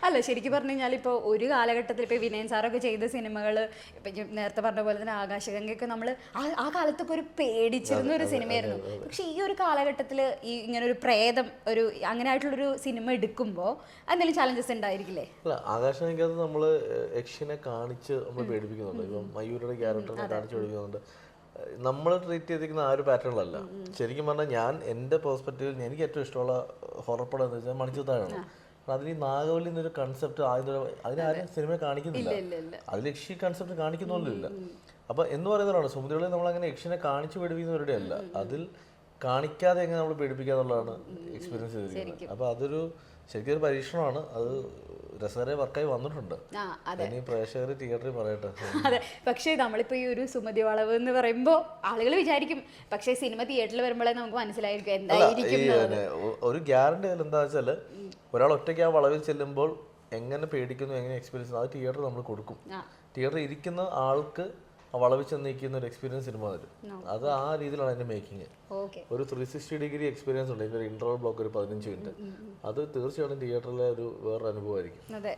അല്ല ശരിക്കും പറഞ്ഞു കഴിഞ്ഞാൽ ഇപ്പോൾ ഒരു കാലഘട്ടത്തിൽ ഇപ്പോൾ വിനയൻ സാറൊക്കെ ചെയ്ത സിനിമകൾ ഇപ്പം നേരത്തെ പറഞ്ഞ പോലെ തന്നെ ആകാശഗംഗയൊക്കെ നമ്മൾ ആ കാലത്തൊക്കെ ഒരു പേടിച്ചിരുന്ന ഒരു സിനിമയായിരുന്നു. പക്ഷെ ഈ ഒരു കാലഘട്ടത്തിൽ ഈ ഇങ്ങനെ ഒരു പ്രേതം ഒരു അങ്ങനെ ആയിട്ടുള്ളൊരു സിനിമ എടുക്കുമ്പോൾ എന്തെങ്കിലും ചലഞ്ചസ് ഉണ്ടായിരിക്കില്ലേ? അല്ല, ആകാശഗംഗയ്ക്കകത്ത് നമ്മള് യക്ഷിനെ കാണിച്ച് നമ്മൾ പേടിപ്പിക്കുന്നുണ്ട്. ഇപ്പം മയൂരിയുടെ ക്യാരക്ടറിനെ കാണിച്ച് പേടിപ്പിക്കുന്നുണ്ട്. നമ്മൾ ട്രീറ്റ് ചെയ്തിരിക്കുന്ന ആ ഒരു പാറ്റേണിലല്ല. ശരിക്കും പറഞ്ഞാൽ ഞാൻ എൻ്റെ പെർസ്പെക്റ്റീവിൽ എനിക്ക് ഏറ്റവും ഇഷ്ടമുള്ള ഹൊറർ പടം എന്ന് വെച്ചാൽ മണിച്ചിത്രത്താഴാണ്. അതിൽ ഈ നാഗവല്ലി എന്നൊരു കൺസെപ്റ്റ് അതിനാരും സിനിമ കാണിക്കുന്നില്ല. അതിൽ യക്ഷി കൺസെപ്റ്റ് കാണിക്കുന്നൊന്നുമില്ല. അപ്പൊ എന്ന് പറയുന്നതാണ് സുമതികളിൽ നമ്മൾ അങ്ങനെ യക്ഷിനെ കാണിച്ചു പേടിപ്പിക്കുന്നവരുടെ അല്ല, അതിൽ കാണിക്കാതെ എങ്ങനെ നമ്മൾ പേടിപ്പിക്കാന്നുള്ളതാണ് എക്സ്പീരിയൻസ് ചെയ്തിരിക്കുന്നത്. അപ്പൊ അതൊരു ശരിക്കും ഒരു പരീക്ഷണമാണ്. അത് രസകരമായി വർക്കായി വന്നിട്ടുണ്ട്. ഇനി പ്രേക്ഷകർ തിയേറ്ററിൽ പറയട്ടെ. അതെ, പക്ഷേ നമ്മളിപ്പോ ഈ ഒരു സുമതി വളവ് എന്ന് പറയുമ്പോൾ ആളുകൾ വിചാരിക്കും, പക്ഷേ സിനിമ തിയേറ്ററിൽ വരുമ്പോഴേ നമുക്ക് മനസ്സിലായിരിക്കും എന്തായിരിക്കും. ഒരു ഗ്യാരണ്ടി അതിൽ എന്താ വെച്ചാല് ഒരാൾ ഒറ്റയ്ക്ക് ആ വളവിൽ ചെല്ലുമ്പോൾ എങ്ങനെ പേടിക്കുന്നു, എങ്ങനെ എക്സ്പീരിയൻസ് അത് തിയേറ്റർ നമ്മൾ കൊടുക്കും. തിയേറ്ററിൽ ഇരിക്കുന്ന ആൾക്ക് വളവിൽ ചെന്നിരിക്കുന്ന ഒരു എക്സ്പീരിയൻസ് സിനിമ തരും. അത് ആ രീതിയിലാണ് അതിന്റെ മേക്കിങ്. ഒരു 360 ഡിഗ്രി എക്സ്പീരിയൻസ് ഉണ്ട്. ഒരു ഇന്റർവൽ ബ്ലോക്ക് ഒരു 15 മിനിറ്റ്. അത് തീർച്ചയായിട്ടും തിയേറ്ററിലെ ഒരു വേറൊരു അനുഭവമായിരിക്കും. അതെ,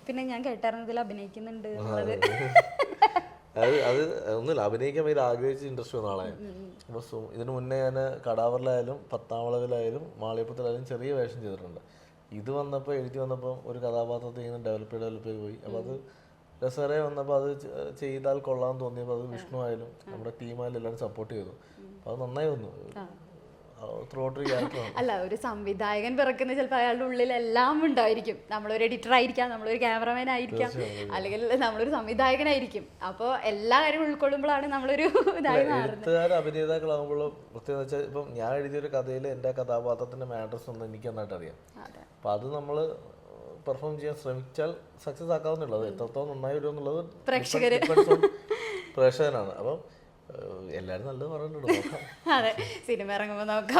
പിന്നെ ഞാൻ കേട്ടായിരുന്നതിൽ അഭിനയിക്കുന്നുണ്ട്. അത് ഒന്നുമില്ല, അഭിനയിക്കാൻ ഭയങ്കര ആഗ്രഹിച്ച ഇൻഡസ്ട്രി വന്ന ആളെ. അപ്പൊ ഇതിനു മുന്നേ ഞാൻ കടാവറിലായാലും 10ാം വളവിലായാലും മാളിയപ്പത്തിലായാലും ചെറിയ വേഷം ചെയ്തിട്ടുണ്ട്. ഇത് വന്നപ്പോൾ എഴുതി വന്നപ്പോൾ ഒരു കഥാപാത്രത്തെ ഇങ്ങനെ ഡെവലപ്പ് ചെയ്ത് പോയി. അപ്പോൾ അത് രസകരമായി വന്നപ്പോൾ അത് ചെയ്താൽ കൊള്ളാൻ തോന്നിയപ്പോൾ അത് വിഷ്ണു ആയാലും നമ്മുടെ ടീമായാലും എല്ലാവരും സപ്പോർട്ട് ചെയ്തു. അപ്പോൾ അത് നന്നായി വന്നു. അല്ല, ഒരു സംവിധായകൻ പിറക്കുന്ന ചിലപ്പോൾ അയാളുടെ ഉള്ളിൽ എല്ലാം ഉണ്ടായിരിക്കും. നമ്മളൊരു എഡിറ്റർ ആയിരിക്കാം, നമ്മളൊരു ക്യാമറമാൻ ആയിരിക്കാം, അല്ലെങ്കിൽ നമ്മളൊരു സംവിധായകനായിരിക്കും. അപ്പോൾ എല്ലാ കാര്യവും ഉൾക്കൊള്ളുമ്പോഴാണ് നമ്മളൊരു ഇതായി മാറുന്നത്. അഭിനേതാക്കളാകുമ്പോൾ പ്രത്യേകം വെച്ചാൽ ഇപ്പം ഞാൻ എഴുതിയൊരു കഥയിൽ എൻ്റെ കഥാപാത്രത്തിന്റെ മാറ്റേഴ്സ് ഒന്നും എനിക്ക് നന്നായിട്ട് അറിയാം. അപ്പം അത് നമ്മൾ പെർഫോം ചെയ്യാൻ ശ്രമിച്ചാൽ സക്സസ് ആക്കാവുന്നുള്ളത്. എത്രത്തോളം നന്നായി വരും എന്നുള്ളത് പ്രേക്ഷകനാണ്. അപ്പം എല്ലാവരും നല്ലത് പറഞ്ഞിട്ടുണ്ട്. അതെ, സിനിമ ഇറങ്ങുമ്പോൾ നോക്കാം.